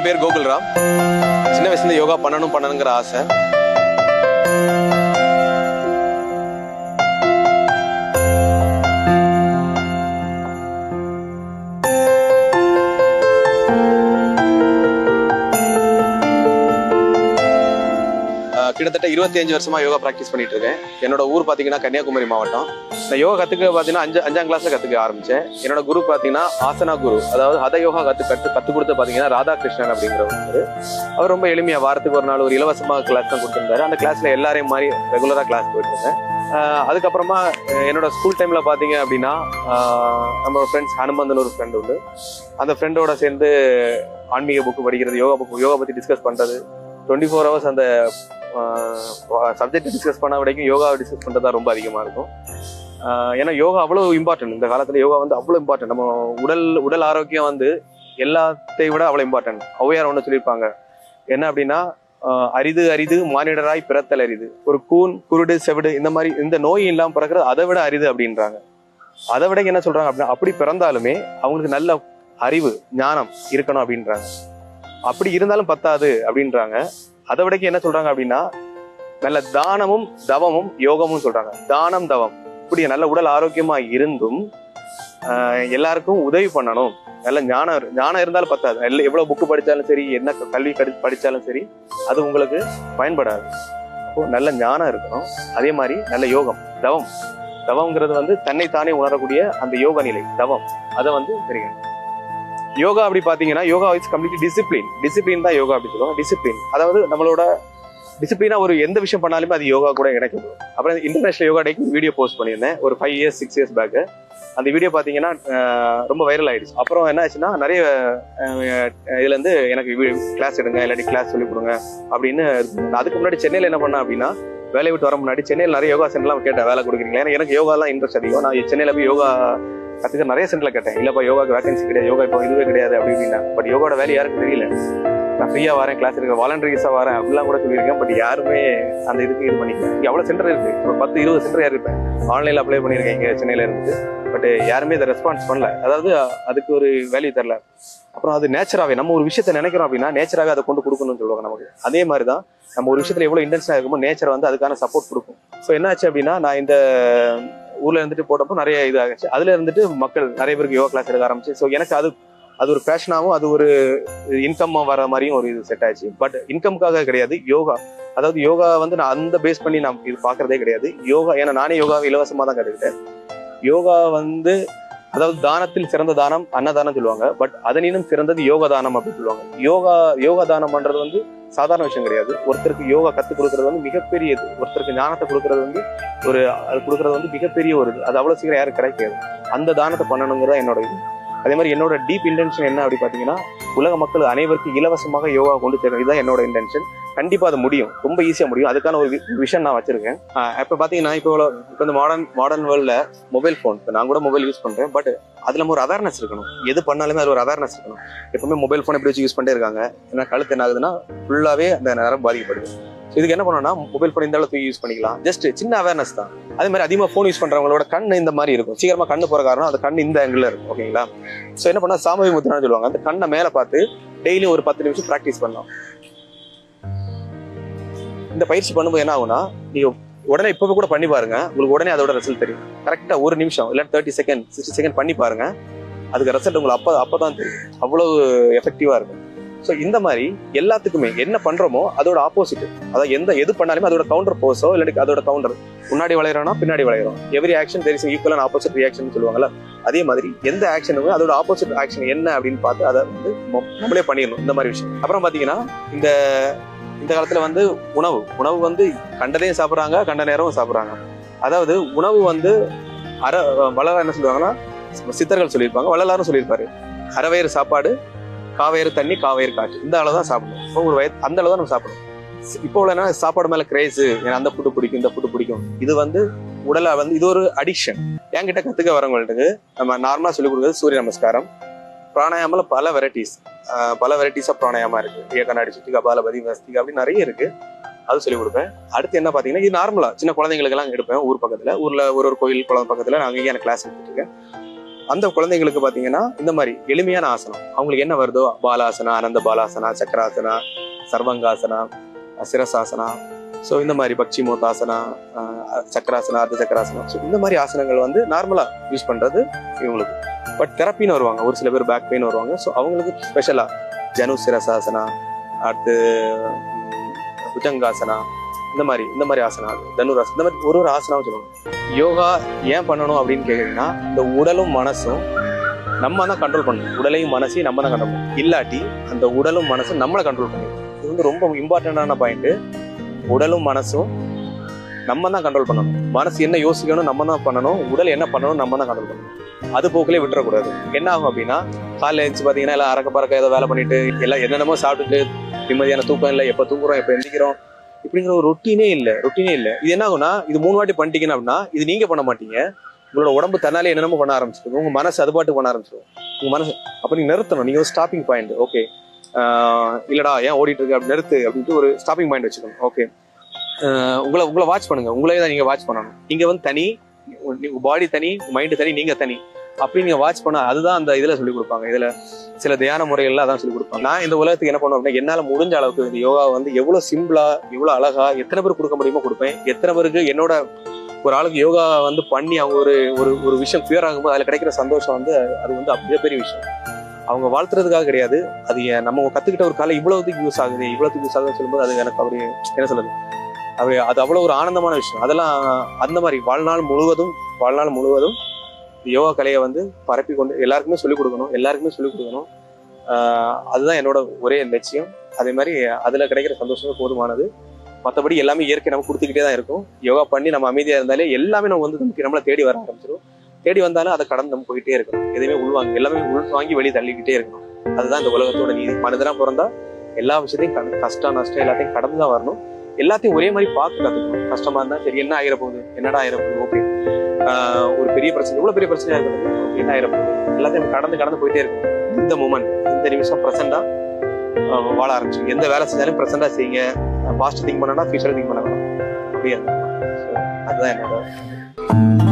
என் பேர் கோகுல்ராம். சின்ன வயசுல யோகா பண்ணணுங்கிற ஆசை. கிட்டத்தட்ட 25 வருஷமா யோகா பிராக்டிஸ் பண்ணிட்டு இருக்கேன். என்னோட ஊர் பாத்தீங்கன்னா கன்னியாகுமரி மாவட்டம். நான் யோகா கத்துக்க பாத்தீங்கன்னா அஞ்சாம் கிளாஸ்ல கத்துக்க ஆரம்பிச்சேன். என்னோட குரு பாத்தீங்கன்னா ஆசனா குரு, அதாவது ஹத யோகா கத்து கொடுத்து பாத்தீங்கன்னா ராதாகிருஷ்ணன் அப்படிங்கிறவங்க. அவர் ரொம்ப எளிமையா வாரத்துக்கு ஒரு நாள் ஒரு இலவசமா கிளாஸ் தான் கொடுத்திருந்தாரு. அந்த கிளாஸ்ல எல்லாரையும் மாதிரி ரெகுலரா கிளாஸ் போயிட்டு இருந்தேன். அதுக்கப்புறமா என்னோட ஸ்கூல் டைம்ல பாத்தீங்க அப்படின்னா நம்ம ஃப்ரெண்ட்ஸ் ஹனுமந்தன் ஒரு ஃப்ரெண்ட் உண்டு. அந்த ஃப்ரெண்டோட சேர்ந்து ஆன்மீக புக்கு படிக்கிறது, யோகா பத்தி டிஸ்கஸ் பண்றது, 24 hours அந்த சப்ஜெக்ட் டிஸ்கஸ் பண்ண வரைக்கும் யோகாவை டிஸ்கஸ் பண்றதா ரொம்ப அதிகமா இருக்கும். ஏன்னா யோகா அவ்வளவு இம்பார்ட்டன்ட். இந்த காலத்துல யோகா வந்து அவ்வளவு இம்பார்ட்டன்ட். நம்ம உடல் ஆரோக்கியம் வந்து எல்லாத்தையும் விட அவ்வளவு இம்பார்ட்டன்ட். ஔவையார் ஒண்ணு சொல்லியிருப்பாங்க, என்ன அப்படின்னா அரிது அரிது மானிடராய் பிறத்தல் அரிது. ஒரு கூன் குருடு செவிடு இந்த மாதிரி இந்த நோய் இல்லாம பிறக்கிறது அதை விட அரிது அப்படின்றாங்க. அதை விட என்ன சொல்றாங்க அப்படின்னா, அப்படி பிறந்தாலுமே அவங்களுக்கு நல்ல அறிவு ஞானம் இருக்கணும் அப்படின்றாங்க. அப்படி இருந்தாலும் பத்தாது அப்படின்றாங்க. அதை விடக்கு என்ன சொல்றாங்க அப்படின்னா, நல்ல தானமும் தவமும் யோகமும் சொல்றாங்க. தானம் தவம் இப்படி நல்ல உடல் ஆரோக்கியமா இருந்தும் எல்லாருக்கும் உதவி பண்ணணும். நல்ல ஞானம் இருந்தாலும் பத்தாது. எவ்வளவு புக்கு படிச்சாலும் சரி, என்ன கல்வி படிச்சாலும் சரி, அது உங்களுக்கு பயன்படாது. அப்போ நல்ல ஞானம் இருக்கணும். அதே மாதிரி நல்ல யோகம் தவம்ங்கிறது வந்து தன்னைத்தானே உணரக்கூடிய அந்த யோக நிலை தவம், அதை வந்து தெரியும். யோகா அப்படி பாத்தீங்கன்னா யோகா இஸ் கம்ப்ளீட்லி டிசிப்ளின் தான் யோகா அப்படி சொல்லுவாங்க. டிசிப்ளின் அதாவது நம்மளோட டிசிப்ளினா ஒரு எந்த விஷயம் பண்ணாலுமே அது யோகா கூட இணைக்கப்படும். அப்புறம் இன்டர்நேஷனல் யோகா டேக்கு வீடியோ போஸ்ட் பண்ணியிருந்தேன் ஒரு 5 years 6 years பேக். அந்த வீடியோ பாத்தீங்கன்னா ரொம்ப வைரல் ஆயிடுச்சு. அப்புறம் என்ன ஆச்சுன்னா, நிறைய இதுல இருந்து எனக்கு கிளாஸ் எடுங்க, இல்லாட்டி கிளாஸ் சொல்லி கொடுங்க அப்படின்னு. அதுக்கு முன்னாடி சென்னையில என்ன பண்ணேன் அப்படின்னா, வேலையை விட்டு வர முன்னாடி சென்னையில் நிறைய யோகா சென்டர்லாம் கேட்டேன், வேலை கொடுக்குறீங்களா? ஏன்னா எனக்கு யோகாலாம் இன்ட்ரெஸ்ட் அதிகம். நான் சென்னையில போய் யோகா கத்துக்க நிறைய சென்டர்ல கேட்டேன். இல்லப்பா யோகாக்கு வேகன்சி கிடையாது, யோகா இப்போ இதுவே கிடையாது அப்படின்னா. பட் யோகாவோட வேலை யாருக்கும் தெரியல. நான் ஃப்ரீயா வரேன், கிளாஸ் எடுக்க வாலண்டரிஸா வரேன் அப்படிலாம் கூட சொல்லியிருக்கேன். பட் யாருமே அந்த இதுக்கு இது பண்ணிக்கலாம். இங்க அவ்வளவு சென்டர் இருக்கு, ஒரு 10-20 சென்டர் இருப்பேன். ஆன்லைன்ல அப்ளை பண்ணியிருக்கேன் இங்க சென்னையில இருந்து. பட் யாருமே இதை ரெஸ்பான்ஸ் பண்ணல. அதாவது அதுக்கு ஒரு வேல்யூ தரல. அப்புறம் அது நேச்சராகவே நம்ம ஒரு விஷயத்த நினைக்கிறோம் அப்படின்னா நேச்சராகவே அதை கொண்டு கொடுக்கணும்னு சொல்லுவாங்க நமக்கு. அதே மாதிரி தான் நம்ம ஒரு விஷயத்துல எவ்வளவு இன்டென்ஷனா இருக்குமோ நேச்சர் வந்து அதுக்கான சப்போர்ட் கொடுக்கும். ஸோ என்னாச்சு அப்படின்னா, நான் இந்த ஊர்ல இருந்துட்டு போட்டப்போ நிறைய இது ஆகிடுச்சு. அதுல இருந்துட்டு மக்கள் நிறைய பேருக்கு யோகா கிளாஸ் எடுக்க ஆரம்பிச்சு. ஸோ எனக்கு அது ஒரு பேஷனாகவும் அது ஒரு இன்கம் வர மாதிரியும் ஒரு இது செட் ஆயிடுச்சு. பட் இன்கம்காக கிடையாது யோகா. அதாவது யோகா வந்து நான் அந்த பேஸ் பண்ணி நான் இது பாக்குறதே கிடையாது. யோகா ஏன்னா நானே யோகாவை இலவசமா தான் கற்றுக்கிட்டேன். யோகா வந்து அதாவது தானத்தில் சிறந்த தானம் அன்னதானம் சொல்லுவாங்க. பட் அதனினும் சிறந்தது யோக தானம் அப்படின்னு சொல்லுவாங்க. யோகா தானம் பண்றது வந்து சாதாரண விஷயம் கிடையாது. ஒருத்தருக்கு யோகா கற்றுக் கொடுக்கறது வந்து மிகப்பெரியது. ஒருத்தருக்கு ஞானத்தை கொடுக்கறது வந்து அது கொடுக்கறது வந்து மிகப்பெரிய ஒரு இது. அது அவ்வளவு சீக்கிரம் யாரும் கிடைக்காது. அந்த தானத்தை பண்ணணுங்கிறதா என்னோட இது. அதே மாதிரி என்னோட டீப் இன்டென்ஷன் என்ன அப்படி பாத்தீங்கன்னா, உலக மக்கள் அனைவருக்கும் இலவசமாக யோகா கொண்டு சேர்க்கணும். இதுதான் என்னோட இன்டென்ஷன். கண்டிப்பா அது முடியும், ரொம்ப ஈஸியா முடியும். அதுக்கான ஒரு விஷன் நான் வச்சிருக்கேன். இப்ப பாத்தீங்கன்னா இப்போ இந்த மாடர்ன் வேர்ல்ட்ல மொபைல் போன், நான் கூட மொபைல் யூஸ் பண்றேன். பட் அதுல ஒரு அவேர்னஸ் இருக்கணும். எது பண்ணாலுமே அது ஒரு அவேர்னஸ் இருக்கணும். எப்பவுமே மொபைல் போன் எப்படி வச்சு யூஸ் பண்ணிட்டே இருக்காங்க. ஏன்னா கழுத்து என்ன ஆகுதுன்னா ஃபுல்லாவே அந்த நேரம் பாதிக்கப்படுது. இதுக்கு என்ன பண்ணணும்னா, மொபைல் போன் இந்த அளவுக்கு யூஸ் பண்ணிக்கலாம். ஜஸ்ட் சின்ன அவேர்னஸ் தான். அதே மாதிரி அதிகமாக ஃபோன் யூஸ் பண்றவங்களோட கண்ணு இந்த மாதிரி இருக்கும். சீக்கிரமா கண்ணு போற காரணம் அந்த கண்ணு இந்த ஆங்கிள் இருக்கும். ஓகேங்களா? ஸோ என்ன பண்ணா, சாமவி முத்திரான்னு சொல்லுவாங்க. அந்த கண்ணை மேல பார்த்து டெய்லி ஒரு 10 நிமிஷம் ப்ராக்டிஸ் பண்ணலாம். இந்த பயிற்சி பண்ணும்போது என்ன ஆகும்னா, நீங்க உடனே இப்பவே கூட பண்ணி பாருங்க, உங்களுக்கு உடனே அதோட ரிசல்ட் தெரியும். கரெக்டா 1 நிமிஷம் இல்ல 30 செகண்ட் 60 செகண்ட் பண்ணி பாருங்க, அதுக்கு ரிசல்ட் உங்களுக்கு அப்பதான் தெரியும். அவ்வளவு எஃபெக்டிவா இருக்கும். ஸோ இந்த மாதிரி எல்லாத்துக்குமே என்ன பண்றோமோ அதோட ஆப்போசிட், அதாவது எது பண்ணாலுமே அதோட கவுண்டர் போஸோ இல்லாட்டி அதோட கவுண்டர், முன்னாடி வளையறோம்னா பின்னாடி வளையறோம். Every action there is equal and opposite reaction சொல்லுவாங்கல்ல. அதே மாதிரி எந்த ஆக்ஷனுமே அதோட ஆப்போசிட் ஆக்ஷன் என்ன அப்படின்னு பார்த்து அதை வந்து நம்மளே பண்ணிடணும். இந்த மாதிரி விஷயம். அப்புறம் பாத்தீங்கன்னா, இந்த காலத்துல வந்து உணவு வந்து கண்டதையும் சாப்பிட்றாங்க, கண்ட நேரமும் சாப்பிட்றாங்க. அதாவது உணவு வந்து வள்ளலார் என்ன சொல்லுவாங்கன்னா, சித்தர்கள் சொல்லியிருப்பாங்க, வள்ளலாரும் சொல்லியிருப்பாரு, அறவயிறு சாப்பாடு, காவேறு தண்ணி, காவேறு காற்று, இந்த அளவு தான் சாப்பிடணும். ஒரு வயது அந்த அளவு தான் நம்ம சாப்பிடணும். இப்போ உள்ள சாப்பாடு மேல கிரேஸ், எனக்கு அந்த ஃபுட்டு பிடிக்கும், இந்த ஃபுட்டு பிடிக்கும். இது வந்து உடலை வந்து இது ஒரு அடிக்ஷன். என்கிட்ட கத்துக்க வரவங்களுக்கு நம்ம நார்மலா சொல்லிக் கொடுக்குறது சூரிய நமஸ்காரம், பிராணாயாமல பல வெரைட்டிஸா பிராணாயாமா இருக்கு. ஏகநாடி சுத்தி, கபாலபதி, மஸ்திகா அப்படி நிறைய இருக்கு. அது சொல்லிக் கொடுப்பேன். அடுத்து என்ன பாத்தீங்கன்னா, இது நார்மலா சின்ன குழந்தைங்களுக்கு எல்லாம் எடுப்பேன். ஊர்ல ஒரு கோயில் குளம் பக்கத்துல நான் அங்கேயே எனக்கு கிளாஸ் எடுத்துட்டு இருக்கேன். அந்த குழந்தைங்களுக்கு பாத்தீங்கன்னா இந்த மாதிரி எளிமையான ஆசனம் அவங்களுக்கு என்ன வருதோ, பாலாசனா, ஆனந்த பாலாசனா, சக்கராசனா, சர்வங்காசனா, சிரசாசனா, ஸோ இந்த மாதிரி பக்ஷி மோத்தாசனா, சக்கராசனா, அர்த்த சக்கராசனா, ஸோ இந்த மாதிரி ஆசனங்கள் வந்து நார்மலா யூஸ் பண்றது இவங்களுக்கு. பட் தெரப்பின்னு வருவாங்க, ஒரு சில பேர் பேக் பெயின் வருவாங்க, ஸோ அவங்களுக்கு ஸ்பெஷலா ஜனு சிரசாசனா, அடுத்து புஜங்காசனா, இந்த மாதிரி ஆசனா, தனுராசனா, இந்த மாதிரி ஒரு ஆசனாவும் சொல்லுவாங்க. யோகா ஏன் பண்ணணும் அப்படின்னு கேக்குறீங்கன்னா, இந்த உடலும் மனசும் நம்ம தான் கண்ட்ரோல் பண்ணணும். உடலையும் மனசையும் நம்ம தான் கண்ட்ரோல் பண்ணணும். இல்லாட்டி அந்த உடலும் மனசும் நம்மளை கண்ட்ரோல் பண்ணிடும். இது வந்து ரொம்ப இம்பார்ட்டன்டான பாயிண்ட். உடலும் மனசும் நம்ம தான் கண்ட்ரோல் பண்ணணும். மனசு என்ன யோசிக்கணும் நம்ம தான் பண்ணணும். உடல் என்ன பண்ணணும் நம்ம தான் கண்ட்ரோல் பண்ணணும். அது போக்கிலே விட்டுறக்கூடாது. என்ன ஆகும் அப்படின்னா, காலைல எழுந்து பாத்தீங்கன்னா எல்லாம் அறக்க பறக்க ஏதோ வேலை பண்ணிட்டு எல்லாம் என்னென்னமோ சாப்பிட்டுட்டு நிம்மதியான தூக்கம் இல்லை, எப்ப தூங்குறோம் எப்ப எந்திக்கிறோம் இப்படிங்கிற ஒரு ரொட்டீனே இல்லை. இது என்ன ஆகும்னா, இது 3 வாட்டி பண்ணிட்டீங்கன்னா அப்படின்னா இது நீங்க பண்ண மாட்டீங்க. உங்களோட உடம்பு தன்னாலே என்னென்னமோ பண்ண ஆரம்பிச்சிடும். உங்க மனசு அது பாட்டு பண்ண ஆரம்பிச்சிடும். உங்க மனசு அப்ப நீங்க நிறுத்தணும். நீங்க ஒரு ஸ்டாப்பிங் பாயிண்ட். ஓகே, இல்லடா ஏன் ஓடிட்டு இருக்கு அப்படி நிறுத்து அப்படின்ட்டு ஒரு ஸ்டாப்பிங் பாயிண்ட் வச்சுக்கணும். ஓகே, உங்களை வாட்ச் பண்ணுங்க. உங்களே தான் நீங்க வாட்ச் பண்ணணும். நீங்க வந்து தனி, பாடி தனி, மைண்டு தனி, நீங்க தனி அப்படி நீங்க வாட்ச் பண்ண, அதுதான் அந்த இதுல சொல்லி கொடுப்பாங்க. இதுல சில தியான முறைகள்ல அதான் சொல்லி கொடுப்பாங்க. நான் இந்த உலகத்துக்கு என்ன பண்ணுவேன் அப்படின்னா, என்னால முடிஞ்ச அளவுக்கு இந்த யோகா வந்து எவ்வளவு சிம்பிளா, எவ்வளவு அழகா, எத்தனை பேர் கொடுக்க முடியுமோ கொடுப்பேன். எத்தனை பேருக்கு என்னோட ஒரு ஆளுக்கு யோகா வந்து பண்ணி அவங்க ஒரு விஷயம் கிளியர் ஆகும்போது அதுல கிடைக்கிற சந்தோஷம் வந்து அது வந்து அப்படியே பெரிய விஷயம். அவங்க வாழ்த்துறதுக்காக கிடையாது, அது நம்ம கத்துக்கிட்ட ஒரு காலம் இவ்வளவுக்கு யூஸ் ஆகுது, யூஸ் ஆகுதுன்னு சொல்லும்போது அது எனக்கு அவரு என்ன சொல்றது, அது அவ்வளவு ஒரு ஆனந்தமான விஷயம். அதெல்லாம் அந்த மாதிரி வாழ்நாள் முழுவதும் யோகா கலையை வந்து பரப்பி கொண்டு எல்லாருக்குமே சொல்லிக் கொடுக்கணும். அதுதான் என்னோட ஒரே லட்சியம். அதே மாதிரி அதுல கிடைக்கிற சந்தோஷமே போதுமானது. மற்றபடி எல்லாமே இயற்கை நம்ம கொடுத்துக்கிட்டே தான் இருக்கும். யோகா பண்ணி நம்ம அமைதியா இருந்தாலே எல்லாமே நம்ம வந்து நம்மளை தேடி வர ஆரம்பிச்சிடும். தேடி வந்தாலும் அதை கடந்து நம்ம போயிட்டே இருக்கணும். எதுவுமே எல்லாமே உள்வாங்கி வெளியே தள்ளிக்கிட்டே இருக்கணும். அதுதான் இந்த உலகத்தோட நீதி. மனிதனா பிறந்தா எல்லா விஷயத்தையும் கஷ்டம் நஷ்டம் எல்லாத்தையும் கடந்து தான் வரணும். எல்லாத்தையும் ஒரே மாதிரி பார்த்து கத்துக்கணும். கஷ்டமா இருந்தா சரி, என்ன ஆயிரப்போகுது, என்னடா ஆயிரப்போகுது, ஓகே, ஒரு பெரிய பிரச்சனை, இவ்வளவு பெரிய பிரச்சனையா இருக்கணும், என்ன ஆயிரப்போகுது, எல்லாத்தையும் கடந்து போயிட்டே இருக்கணும். இந்த மூமெண்ட், இந்த நிமிஷம் பிரசண்டா வாழ ஆரம்பிச்சு எந்த வேலை செஞ்சாலும் பிரசண்டா செய்யுங்க. பாஸ்ட் திங்க் பண்ணா ஃபியூச்சர் திங்க் பண்ண வேணாம். அப்படியே அதுதான் என்னோட